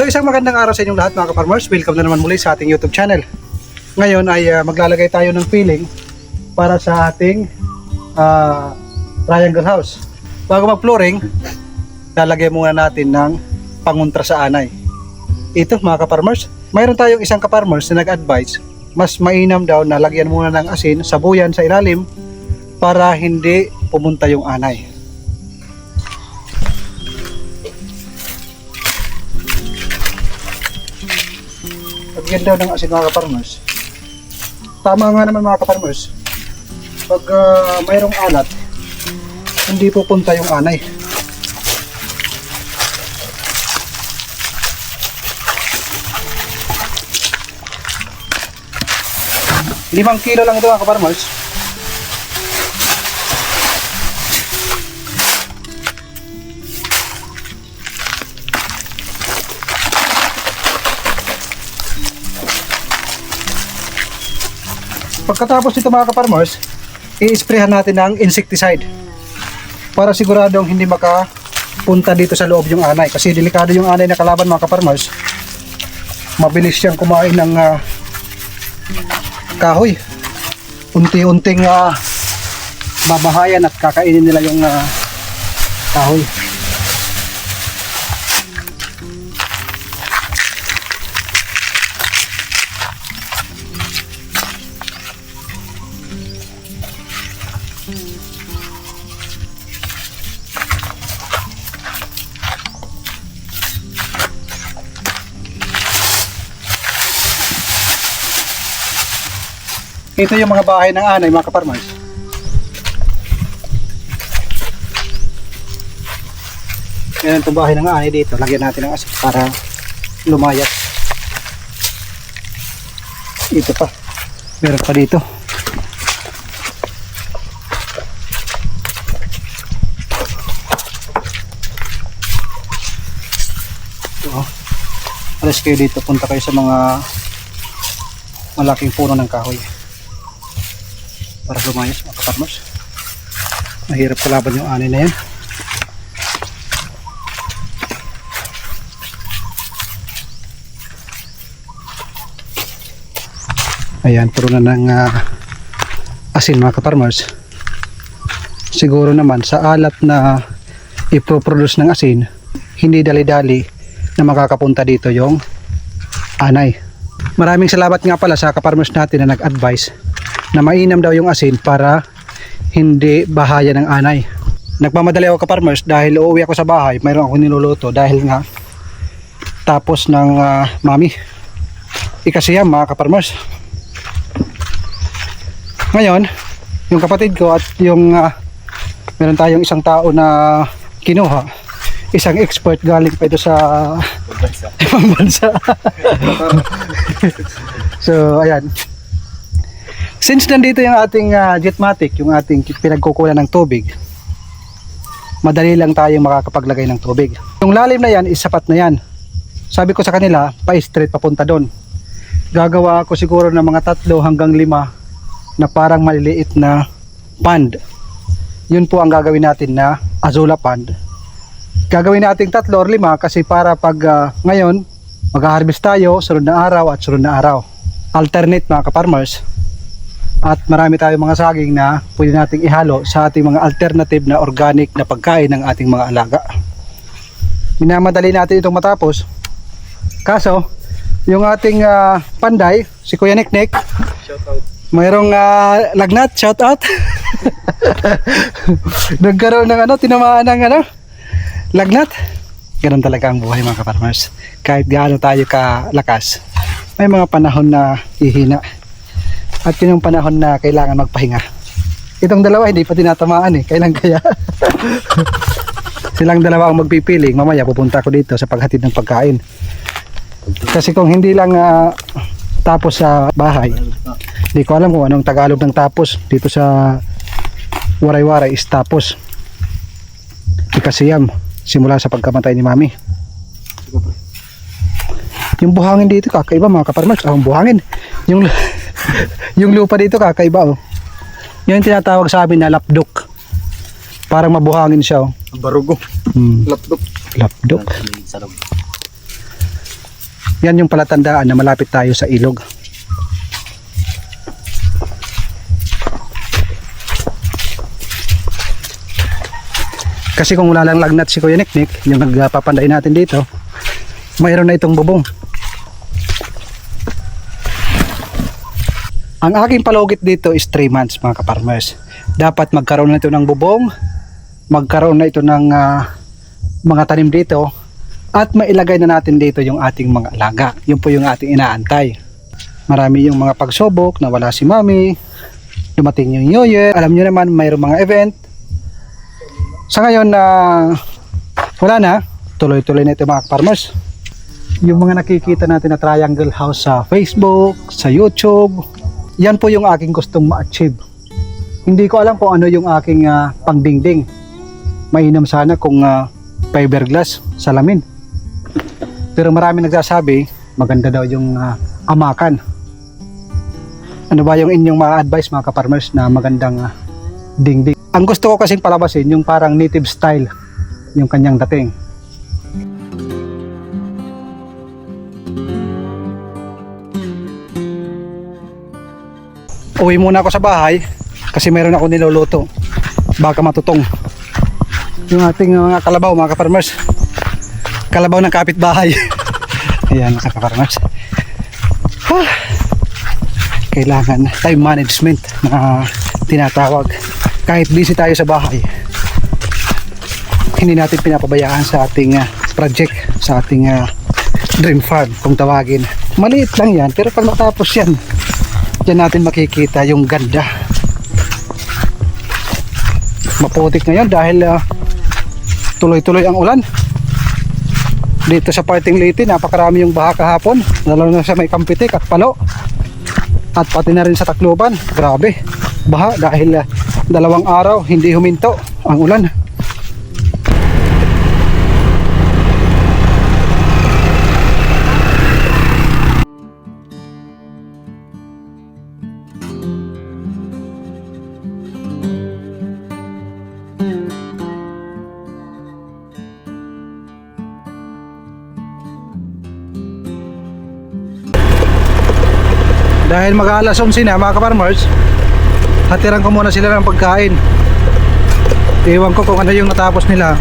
So isang magandang araw sa inyong lahat mga ka-farmers. Welcome na naman muli sa ating YouTube channel. Ngayon ay maglalagay tayo ng filling para sa ating triangle house. Bago mag-flooring, lalagay muna natin ng pangontra sa anay. Ito mga ka-farmers, mayroon tayong isang ka-farmers na nag-advise, mas mainam daw na lagyan muna ng asin, sabuyan sa ilalim para hindi pumunta yung anay. Lagyan daw ng asin mga ka-farmers. Tama nga naman mga ka-farmers. Pag mayroong alat, hindi pupunta yung anay. Limang kilo lang ito mga ka-farmers. Pagkatapos nito mga ka-farmers, i-sprayhan natin ng insecticide para siguradong hindi makapunta dito sa loob yung anay, kasi delikado yung anay na kalaban mga ka-farmers. Mabilis siyang kumain ng kahoy. Unti-unting babahayan at kakainin nila yung kahoy. Ito yung mga bahay ng anay mga ka-farmers. Yan itong bahay ng anay dito. Lagyan natin ng asin para lumayat. Ito pa. Meron pa dito. So, alas kayo dito. Punta kayo sa mga malaking puno ng kahoy para lumayas mga ka-farmers. Mahirap kalaban yung anay na yan. Ayan, puro na ng asin mga ka-farmers. Siguro naman sa alat na ipoproduce ng asin, hindi dali-dali na makakapunta dito yung anay. Maraming salamat nga pala sa ka-farmers natin na nag-advise na mainam daw yung asin para hindi bahaya ng anay. Nagmamadali ako ka-farmers dahil uuwi ako sa bahay, mayroon ako niluluto dahil nga tapos ng mami. Ikasiyam mga ka-farmers. Ngayon, yung kapatid ko at yung meron tayong isang tao na kinuha, isang expert galing pa ito sa ibang bansa. So ayan, since nandito yung ating Jetmatic, yung ating pinagkukulan ng tubig, madali lang tayong makakapaglagay ng tubig. Yung lalim na yan is sapat na yan. Sabi ko sa kanila, pa-straight papunta doon. Gagawa ako siguro ng mga 3 hanggang 5 na parang maliliit na pond. Yun po ang gagawin natin na Azula pond. Gagawin natin 3 or 5 kasi para pag ngayon mag-harvest tayo, sunod na araw at sunod na araw. Alternate mga ka-farmers. At marami tayong mga saging na pwede nating ihalo sa ating mga alternative na organic na pagkain ng ating mga alaga. Minamadali natin itong matapos. Kaso, yung ating panday, si Kuya Niknik, mayroong lagnat, shout out. Nagkaroon ng tinamaan ng lagnat. Ganun talaga ang buhay mga ka-farmers. Kahit gaano tayo kalakas, may mga panahon na hihina. At yun yung panahon na kailangan magpahinga. Itong dalawa hindi pa tinatamaan kailan kaya? Silang dalawa ang magpipiling. Mamaya pupunta ako dito sa paghatid ng pagkain. Kasi kung hindi lang tapos sa bahay, hindi ko alam kung anong Tagalog ng tapos. Dito sa Waray-Waray is tapos. Ikasiyam, simula sa pagkamatay ni mami. Yung buhangin dito kakaiba mga ka-farmers. Ang buhangin. Yung lupa dito kakaiba Yan yung tinatawag sa amin na lapdok. Parang mabuhangin siya Barugo. Lapdok. Lapdok. Yan yung palatandaan na malapit tayo sa ilog. Kasi kung wala lang lagnat si Kuya Niknik, yung nagpapanday natin dito, mayroon na itong bubong. Ang aking palugit dito is 3 months mga kaparmers. Dapat magkaroon na ito ng bubong, magkaroon na ito ng mga tanim dito, at mailagay na natin dito yung ating mga alaga. Yun po yung ating inaantay. Marami yung mga pagsubok na wala si Mami, dumating yung New Year, alam nyo naman mayroong mga event. Sa ngayon na wala na, tuloy-tuloy na ito mga farmers. Yung mga nakikita natin na triangle house sa Facebook, sa YouTube, yan po yung aking gustong ma-achieve. Hindi ko alam kung ano yung aking pangdingding. Mainam sana kung fiberglass salamin. Pero marami nagsasabi maganda daw yung amakan. Ano ba yung inyong ma-advise mga kaparmers na magandang dingding? Ang gusto ko kasing palabasin yung parang native style yung kanyang dating. Uwi muna ako sa bahay kasi meron ako niluluto, baka matutong yung ating mga kalabaw mga kaparmers, kalabaw ng kapitbahay. Ayan mga kaparmers, kailangan time management na tinatawag. Kahit busy tayo sa bahay, hindi natin pinapabayaan sa ating project, sa ating dream farm kung tawagin. Maliit lang yan, pero pag matapos yan, diyan natin makikita yung ganda. Maputik ngayon dahil tuloy-tuloy ang ulan. Dito sa parting Leyte, napakarami yung baha kahapon, lalo na sa may Kampitik at Palo, at pati na rin sa Tacloban. Grabe, baha dahil 2 araw hindi huminto ang ulan. Dahil mag-aalas 11 na mga kaparmers, hatiran ko muna sila ng pagkain. Ewan ko kung ano yung natapos nila.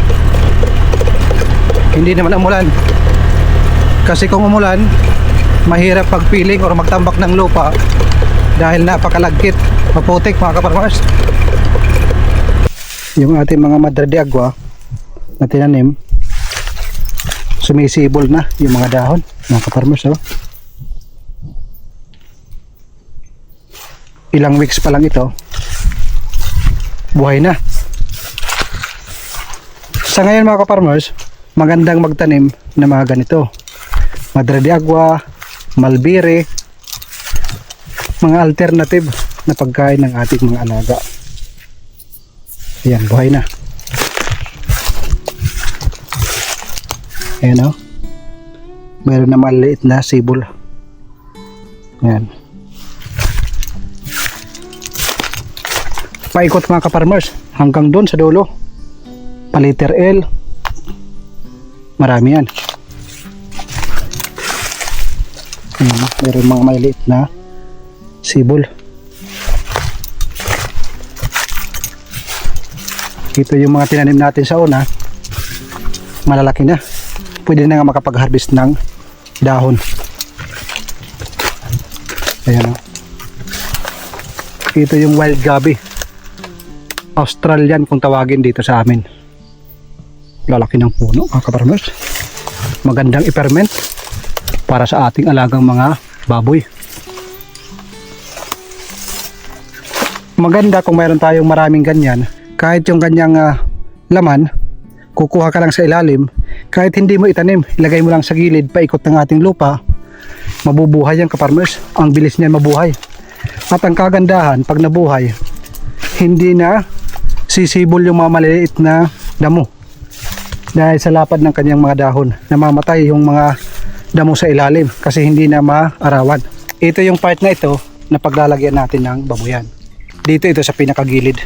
Hindi naman umulan. Kasi kung umulan, mahirap pagpiling o magtambak ng lupa dahil napakalagkit, maputik mga kaparmers. Yung ating mga madre de agua na tinanim, sumisibol na yung mga dahon mga kaparmers. Ilang weeks pa lang ito, buhay na. Sa ngayon mga kaparmers, magandang magtanim na mga ganito, madre de agua, malbiri, mga alternative na pagkain ng ating mga alaga. Ayan, buhay na. Ayan o, mayroon na maliit na sibol. Ayan. Paikot mga kaparmers hanggang doon sa dulo, paliter L, marami yan. Meron mga maliit na sibol. Ito yung mga tinanim natin sa una, malalaki na, pwede na nga makapag-harvest ng dahon. Ayan o, ito yung wild gabi, Australian kung tawagin dito sa amin. Lalaki ng puno mga kaparmers, magandang i-ferment para sa ating alagang mga baboy. Maganda kung mayroon tayong maraming ganyan, kahit yung ganyang laman kukuha ka lang sa ilalim, kahit hindi mo itanim, ilagay mo lang sa gilid paikot ng ating lupa, mabubuhay yan kaparmers. Ang bilis niyan mabuhay, at ang kagandahan pag nabuhay, hindi na sisibol yung mga maliliit na damo dahil sa lapad ng kanyang mga dahon. Namamatay yung mga damo sa ilalim kasi hindi na maarawan. Ito yung part na ito na paglalagyan natin ng babuyan. Dito ito sa pinakagilid.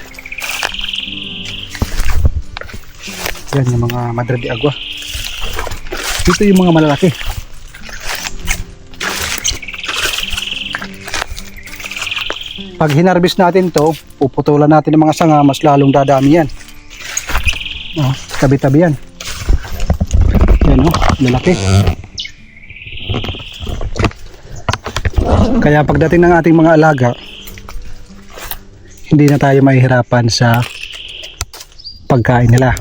Yan yung mga madre de agua. Ito yung mga malalaki. Pag hinarbis natin to, puputulan natin ng mga sanga, mas lalong dadami yan. Oh, tabi-tabi yan. Yan oh, lalaki. Kaya pagdating ng ating mga alaga, hindi na tayo mahihirapan sa pagkain nila.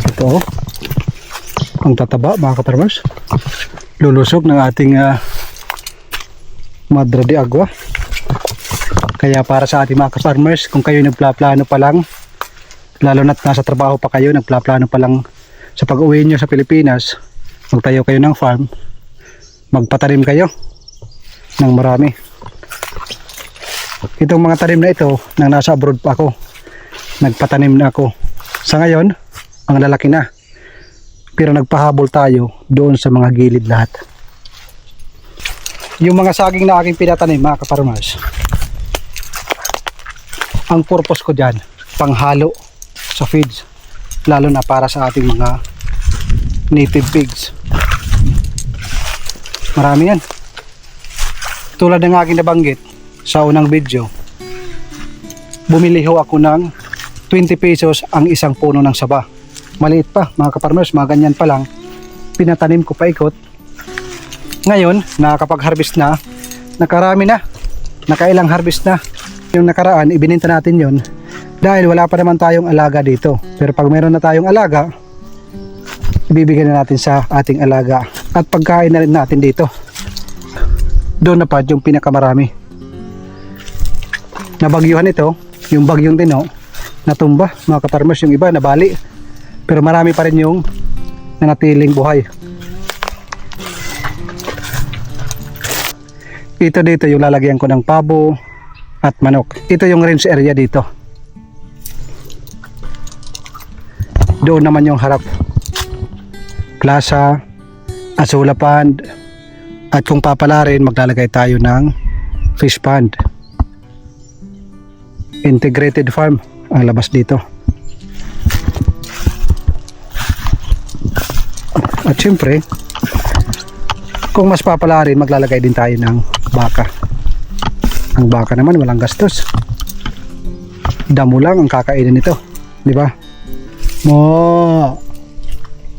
Ito oh, ang tataba mga kaparmers, lulusog ng ating Madre de Agua. Kaya para sa ating mga kaparmers, kung kayo nagplaplano pa lang, lalo na't nasa trabaho pa kayo, nagplaplano pa lang sa pag-uwi nyo sa Pilipinas, magtayo kayo ng farm, magpatanim kayo ng marami. Itong mga tanim na ito, nang nasa abroad pa ako, nagpatanim na ako. Sa ngayon, ang lalaki na. Pero nagpahabol tayo doon sa mga gilid lahat. Yung mga saging na aking pinatanim mga kaparmers, ang purpose ko dyan, panghalo sa feeds, lalo na para sa ating mga native pigs. Marami yan. Tulad ng aking nabanggit sa unang video, bumili ho ako ng 20 pesos ang isang puno ng saba. Maliit pa mga kaparmers, mga ganyan pa lang, pinatanim ko paikot. Ngayon nakakapag-harvest na, nakarami na, nakailang harvest na. Yung nakaraan ibininta natin yon dahil wala pa naman tayong alaga dito, pero pag meron na tayong alaga, ibibigay na natin sa ating alaga at pagkain na rin natin dito. Doon na pa yung pinakamarami. Nabagyuhan ito, yung bagyong Tino, natumba mga kaparmers, yung iba nabali, pero marami pa rin yung nanatiling buhay. Ito dito yung lalagyan ko ng pabo at manok. Ito yung range area dito. Doon naman yung harap, plaza, Azula Pond, at kung papalarin maglalagay tayo ng fish pond. Integrated farm ang labas dito. At syempre, kung mas papalarin maglalagay din tayo ng baka. Ang baka naman walang gastos, damo lang ang kakainin nito, di ba? Mo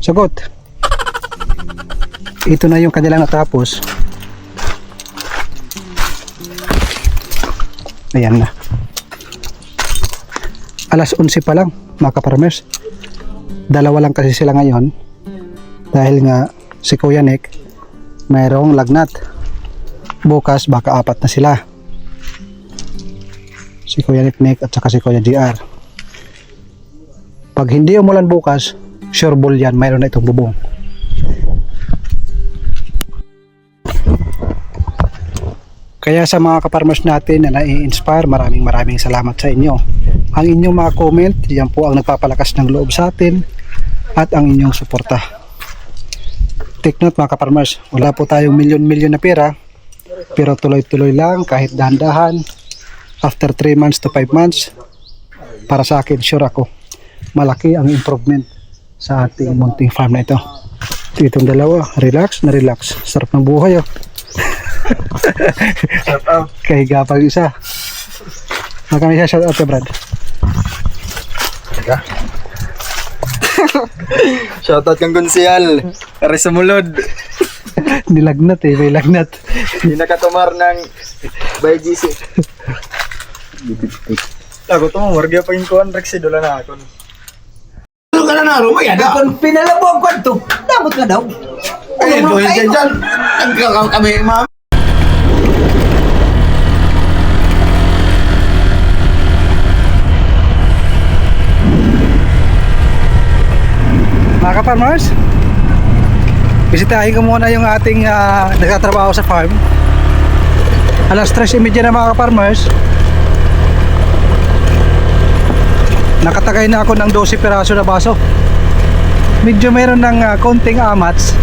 sagot. Ito na yung kanilang natapos. Ayan na, alas 11 pa lang mga kaparmers. Dalawa lang kasi sila ngayon dahil nga si Kuya Nick mayroong lagnat. Bukas baka 4 na sila, si Kuya Nick at saka si Kuya GR. Pag hindi umulan bukas, sure ball yan, mayroon na itong bubong. Kaya sa mga kaparmers natin na nai-inspire, maraming salamat sa inyo. Ang inyong mga comment, yan po ang nagpapalakas ng loob sa atin at ang inyong suporta. Take note mga kaparmers, wala po tayong milyon-milyon na pera, pero tuloy-tuloy lang kahit dahan-dahan. After 3 months to 5 months, para sa akin, sure ako, malaki ang improvement sa ating munting farm na ito. Itong dalawa, relax na relax. Sarap ng buhay oh. Kahiga pag isa. Kami siya shout out to Brad. Shout out kang Gonsial, Kari sa mulod. Nilagnat eh, may lagnat. Hindi nakatumar ng by GC. Tago to mo, warga pa yung kuhan, Rexy, dola na ako. Ano ka na na, Romay? Kung pinalabo ang kwanto, damot ka daw. Ay, doon dyan. Nagkakaw kami, ma'am. Mga ka-farmers, bisitahin ko muna yung ating nagtatrabaho sa farm. Alas 3:30 na mga ka-farmers. Nakatagay na ako ng 12 piraso na baso. Medyo meron ng konting amats,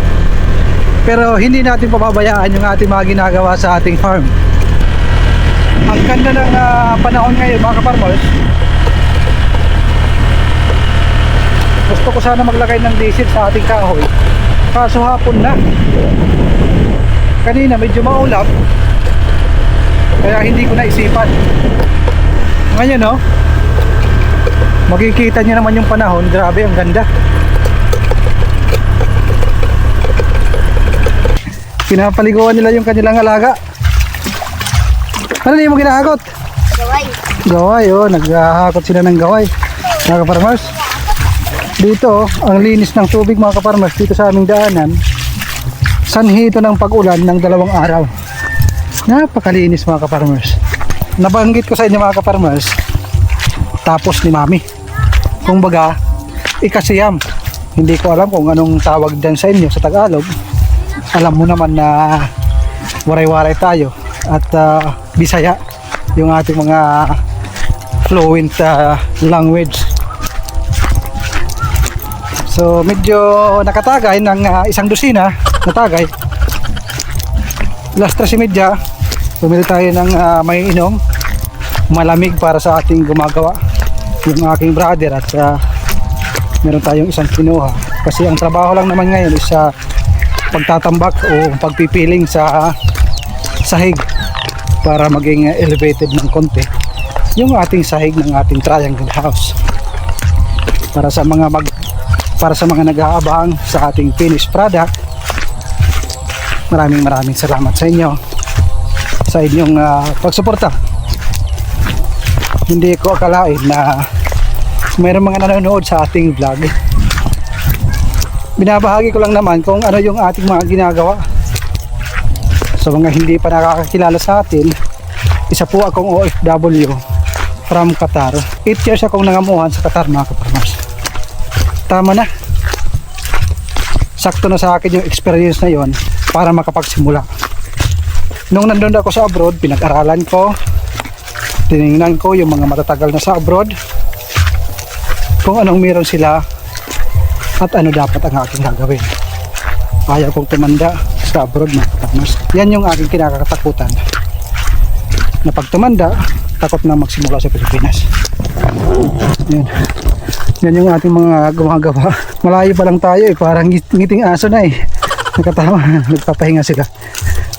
pero hindi natin pababayaan yung ating mga ginagawa sa ating farm. Ang ganda ng panahon ngayon mga ka-farmers. Gusto ko sana maglagay ng diesel sa ating kahoy. Kaso hapon na. Kanina medyo maulap. Kaya hindi ko naisipan. Ngayon no, makikita niyo naman yung panahon. Grabe, ang ganda. Pinapaliguan nila yung kanilang alaga. Ano na yung ginahakot? Gaway. Gaway, oh. Naghahakot sila ng gaway. Mga kaparmers. Dito, ang linis ng tubig mga kaparmers. Dito sa aming daanan. Sanhi ito ng pag-ulan ng 2 araw. Napakalinis mga kaparmers. Nabanggit ko sa inyo mga kaparmers. Tapos ni Mami. Kung baga, ikasiyam. Hindi ko alam kung anong tawag dyan sa inyo sa Tagalog. Alam mo naman na waray-waray tayo. At Bisaya yung ating mga fluent language. So medyo nakatagay ng 1 dosina na tagay. Last 3:30 bumili tayo ng may inom malamig para sa ating gumagawa, yung aking brother, at meron tayong isang kinuha kasi ang trabaho lang naman ngayon is pagtatambak o pagpipiling sa sahig para maging elevated ng konti yung ating sahig ng ating triangle house para sa mga nag-aabang sa ating finished product. Maraming salamat sa inyo sa inyong pagsuporta. Hindi ko akalain na mayroong mga nanonood sa ating vlog. Binabahagi ko lang naman kung ano yung ating mga ginagawa. Sa mga hindi pa nakakakilala sa atin, isa po akong OFW from Qatar. 8 years akong nangamuhan sa Qatar mga kaparmers. Tama na. Sakto na sa akin yung experience na yon para makapagsimula. Nung nandun ako sa abroad, pinag-aralan ko, tinignan ko yung mga matatagal na sa abroad, kung anong meron sila at ano dapat ang aking gagawin. Ayaw kong tumanda sa abroad mga kaparmers. Yan yung aking kinakatakutan, na pag tumanda, takot na magsimula sa Pilipinas. Yan yung ating mga gumagawa. Malayo pa lang tayo parang ngiting aso na nakatawa, nagpapahinga sila.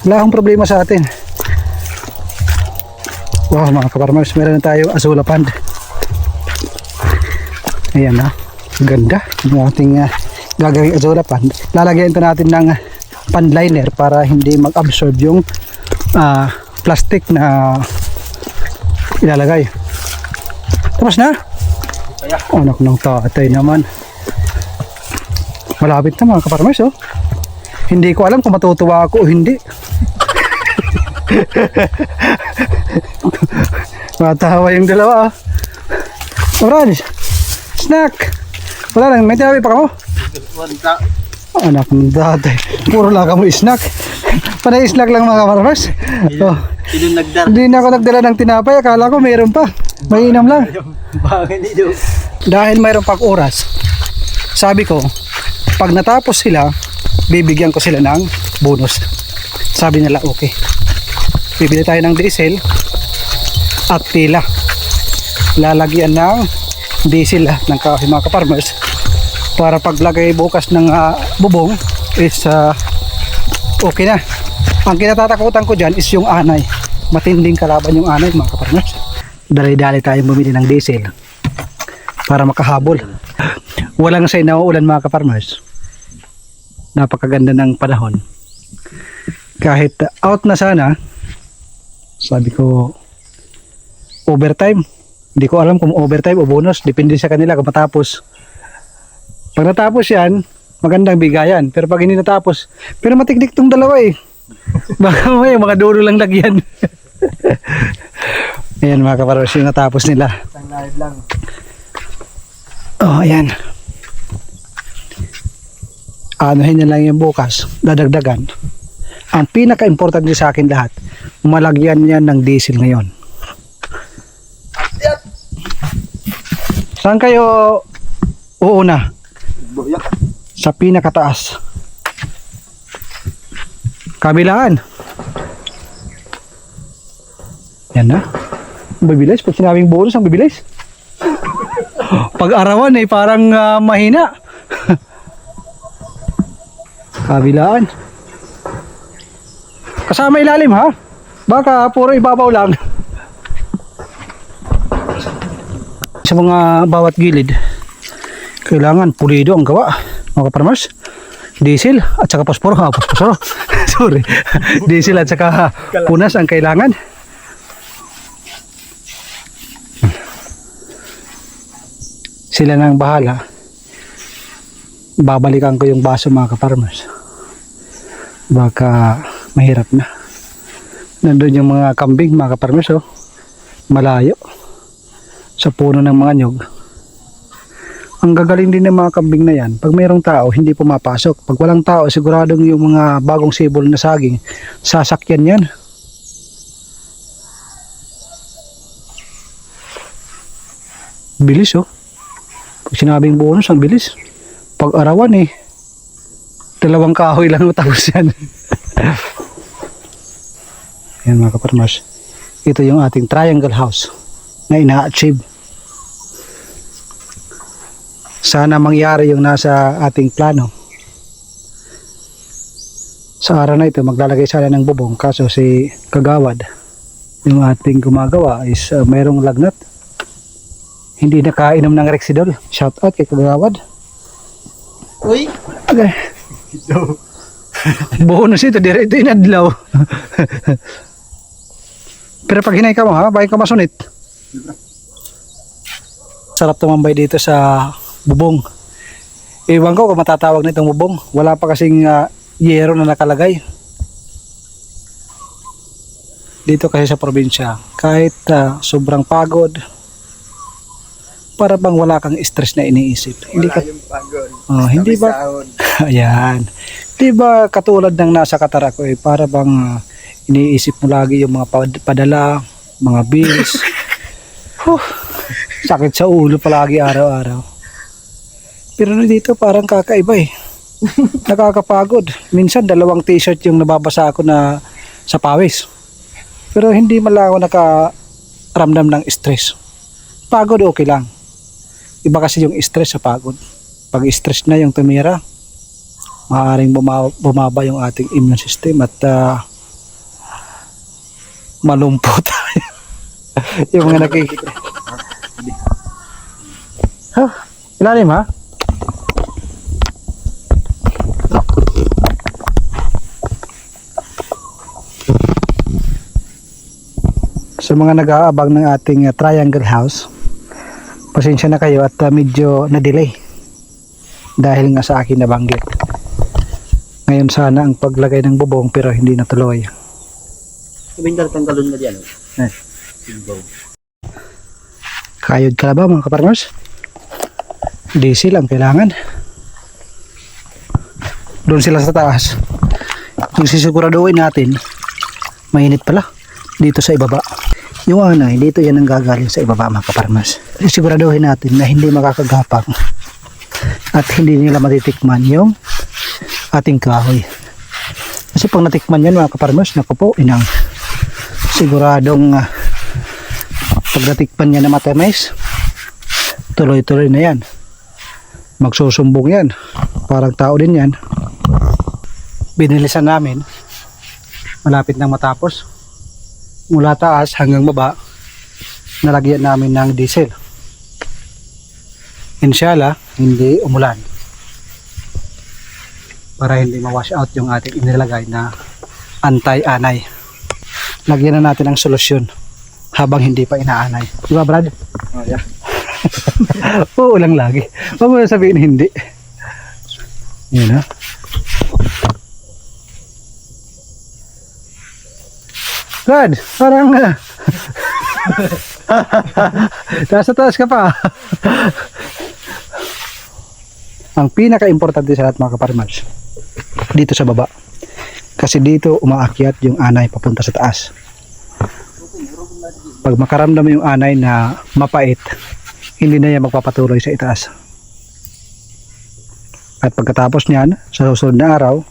Wala akong problema sa atin. Wow mga kaparmers, meron na tayo Azula Pond. Ayan na, ganda yung ating gagawing Azula Pond. Lalagyan ito natin ng pond liner para hindi mag-absorb yung plastic na ilalagay. Tapos na? Anak ng tatay naman. Malapit na mga kaparmers oh. Hindi ko alam kung matutuwa ako o hindi. Matawa yung dalawa. Orange, snack. Wala lang, may tinabi pa ka mo? Anak ng tatay. Puro lang ka mo snack. Panay snack lang mga kaparmers. Oh. Hindi na ako nagdala ng tinapay. Akala ko mayroon pa. May inam lang. Dahil mayroon pang oras, sabi ko, pag natapos sila, bibigyan ko sila ng bonus. Sabi nila okay. Bibili tayo ng diesel at tila. Lalagyan ng diesel ng mga kaparmers para paglagay bukas ng bubong is okay na. Ang kinatatakutan ko dyan is yung anay. Matinding kalaban yung anay mga kaparmers. Dali-dali tayong bumili ng diesel para makahabol. Walang say na uulan mga kaparmers. Napakaganda ng panahon. Kahit out na sana, sabi ko overtime. Hindi ko alam kung overtime o bonus, depende sa kanila kung matapos. Pag natapos yan, magandang bigayan. Pero pag hindi natapos, pero matikdik tong dalawa baka may mga dulo lang lagyan. Ayan mga kaparmers, yung natapos nila. Oh, ayan. Anuhin na lang yung bukas, dadagdagan. Ang pinaka-importante sa akin lahat, malagyan yan ng diesel ngayon. Saan kayo uuna? Sa pinakataas. Kabilaan. Yan na. Bibilis. Pag sinabing bonus, ang bibilis. Pag arawan eh, parang mahina. Kabilaan. Kasama ilalim ha? Baka puro ibabaw lang. Sa mga bawat gilid, kailangan pulido ang gawa, mga kaparmers. Diesel at saka posporo. Posporo. Sorry. Diesel at saka punas ang kailangan. Sila nang bahala. Babalikan ko yung baso, mga kaparmers. Baka mahirap na. Nandun yung mga kambing, mga kaparmers, oh. Malayo. Sa puno ng mga nyog. Ang gagaling din ng mga kambing na yan, pag mayroong tao, hindi pumapasok. Pag walang tao, siguradong yung mga bagong sibol na saging, sasakyan yan. Bilis, oh. Pag sinabing bonus, ang bilis. Pag arawan eh, 2 kahoy lang matapos yan. Ayan, mga kaparmers. Ito yung ating triangle house na ina-achieve. Sana mangyari yung nasa ating plano. Sa araw na ito, maglalagay sana ng bubong. Kaso si Kagawad, yung ating gumagawa, is mayroong lagnat. Hindi nakainom ng Rexidol. Shout out kay Kagawad. Uy! Okay. Bonus ito, ito inadlaw. Pero pag hinay ka mo ha, bahay ka masunit. Sarap tumambay dito sa bubong. Iwan ko kung matatawag na itong bubong. Wala pa kasing yero na nakalagay. Dito kasi sa probinsya, kahit sobrang pagod, para bang wala kang stress na iniisip. Hindi ka yung pagod. hindi ba? Ayan. Di ba katulad ng nasa Qatar ako eh, para bang iniisip mo lagi yung mga padala, mga bills. Sakit sa ulo palagi araw-araw. Pero dito parang kakaiba eh. Nakakapagod. Minsan 2 t-shirt yung nababasa ako na sa pawis. Pero hindi man lang ako nakaramdam ng stress. Pagod okay lang. Iba kasi yung stress sa pagod. Pag stress na yung tumira, maaaring bumaba yung ating immune system at malumpo tayo. Yung mga nakikita. Ilalim ha? Sa mga nag-aabang ng ating triangle house, pasensya na kayo at medyo na-delay dahil nga sa akin nabanggit. Ngayon sana ang paglagay ng bubong pero hindi natuloy. Tanggalon na diyan. Kayod ka na ba mga kaparmers? Diesel ang kailangan. Doon sila sa taas. Yung sisiguraduhin natin, mainit pala dito sa ibaba. Yung anay, dito yan ang gagaling sa ibaba mga kaparmers. Siguraduhin natin na hindi makakagapang at hindi nila matitikman yung ating kahoy. Kasi pag natikman yan mga kaparmers, naku po, inang siguradong pag natikman yan na matamis, tuloy-tuloy na yan. Magsusumbong yan. Parang tao din yan. Binilisan namin. Malapit na matapos. Mula taas hanggang baba, nalagyan namin ng diesel. Inshallah, hindi umulan. Para hindi ma-wash out yung ating inilagay na anti-anay. Lagyan na natin ng solusyon habang hindi pa inaanay. Di ba, Brad? Oh, yeah. Oo lang lagi. Huwag mo na sabihin hindi. Yun ha. Brad, parang nasa taas ka pa. Ang pinaka-importante sa lahat mga kaparmers, dito sa baba. Kasi dito umaakyat yung anay papunta sa taas. Pag makaramdam yung anay na mapait, hindi na yan magpapatuloy sa itaas. At pagkatapos niyan, sa susunod na araw,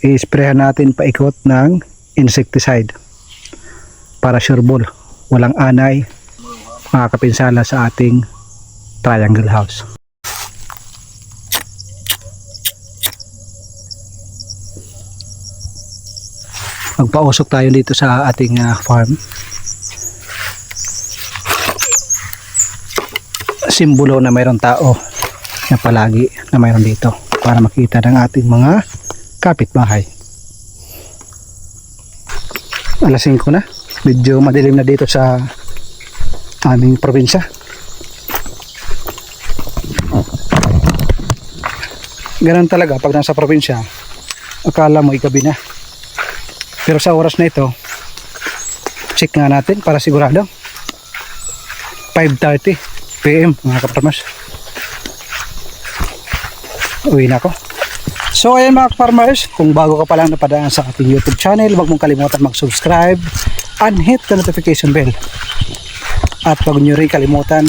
i-sprayhan natin paikot ng insecticide para sureball walang anay makakapinsala sa ating triangle house. Magpausok tayo dito sa ating farm. Simbolo na mayroong tao na palagi na mayroon dito para makita ng ating mga kapitbahay. Alas 5 na. Medyo madilim na dito sa aming probinsya. Ganun talaga pag nasa probinsya, akala mo ikabi na. Pero sa oras na ito, check nga natin para sigurado. 5:30 PM mga kaparmers. Uwi na ako. So ayan mga farmers, kung bago ka pa lang napadaan sa ating YouTube channel, huwag mong kalimutan mag-subscribe and hit the notification bell. At huwag nyo rin kalimutan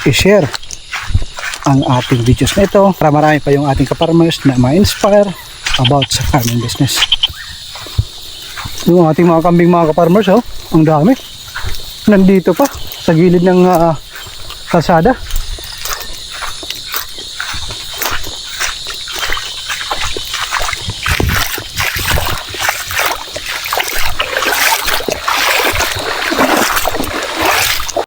i-share ang ating videos na ito para marami pa yung ating ka-farmers na ma-inspire about sa farming business. Yung ating mga kambing mga ka-farmers, oh, ang dami. Nandito pa sa gilid ng kalsada.